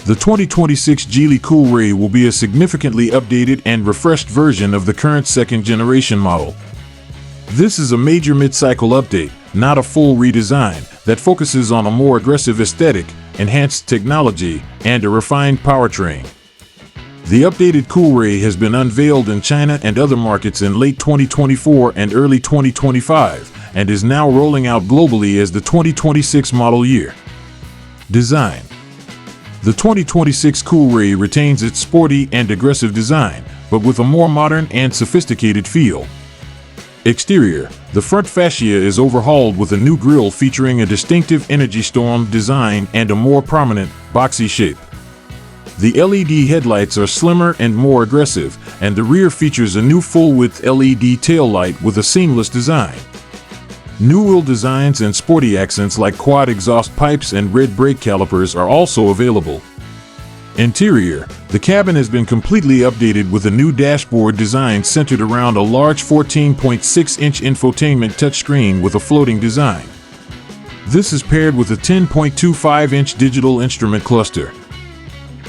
The 2026 Geely Coolray will be a significantly updated and refreshed version of the current second-generation model. This is a major mid-cycle update, not a full redesign, that focuses on a more aggressive aesthetic, enhanced technology, and a refined powertrain. The updated Coolray has been unveiled in China and other markets in late 2024 and early 2025, and is now rolling out globally as the 2026 model year. Design. The 2026 Coolray retains its sporty and aggressive design, but with a more modern and sophisticated feel. Exterior. The front fascia is overhauled with a new grille featuring a distinctive Energy Storm design and a more prominent, boxy shape. The LED headlights are slimmer and more aggressive, and the rear features a new full-width LED taillight with a seamless design. New wheel designs and sporty accents like quad exhaust pipes and red brake calipers are also available. Interior. The cabin has been completely updated with a new dashboard design centered around a large 14.6-inch infotainment touchscreen with a floating design. This is paired with a 10.25-inch digital instrument cluster.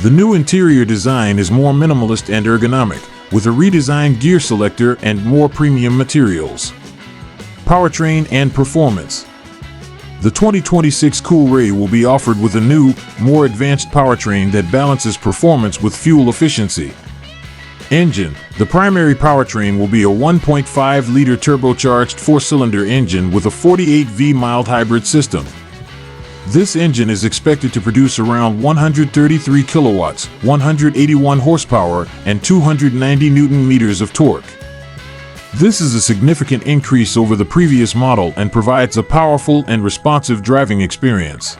The new interior design is more minimalist and ergonomic, with a redesigned gear selector and more premium materials. Powertrain and performance. The 2026 Coolray will be offered with a new, more advanced powertrain that balances performance with fuel efficiency. Engine. The primary powertrain will be a 1.5-liter turbocharged 4-cylinder engine with a 48V mild hybrid system. This engine is expected to produce around 133 kilowatts, 181 horsepower, and 290 Newton-meters of torque. This is a significant increase over the previous model and provides a powerful and responsive driving experience.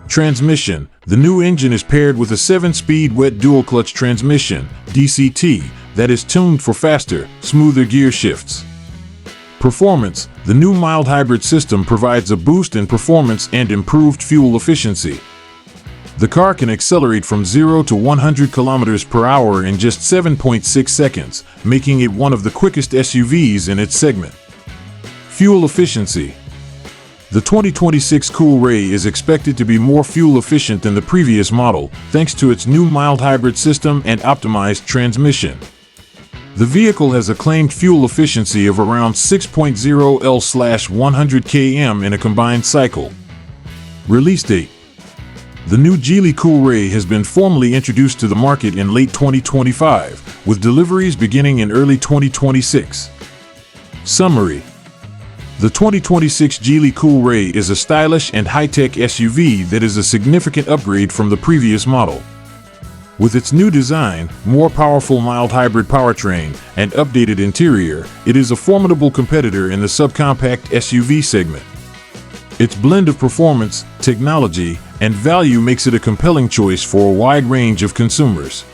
Transmission. The new engine is paired with a 7-speed wet dual-clutch transmission, DCT, that is tuned for faster, smoother gear shifts. Performance. The new mild hybrid system provides a boost in performance and improved fuel efficiency. The car can accelerate from 0 to 100 km per hour in just 7.6 seconds, making it one of the quickest SUVs in its segment. Fuel efficiency. The 2026 Coolray is expected to be more fuel efficient than the previous model, thanks to its new mild hybrid system and optimized transmission. The vehicle has a claimed fuel efficiency of around 6.0 L/100 km in a combined cycle. Release date. The new Geely Coolray has been formally introduced to the market in late 2025, with deliveries beginning in early 2026. Summary. The 2026 Geely Coolray is a stylish and high-tech SUV that is a significant upgrade from the previous model. With its new design, more powerful mild hybrid powertrain, and updated interior, it is a formidable competitor in the subcompact SUV segment. Its blend of performance, technology, and value makes it a compelling choice for a wide range of consumers.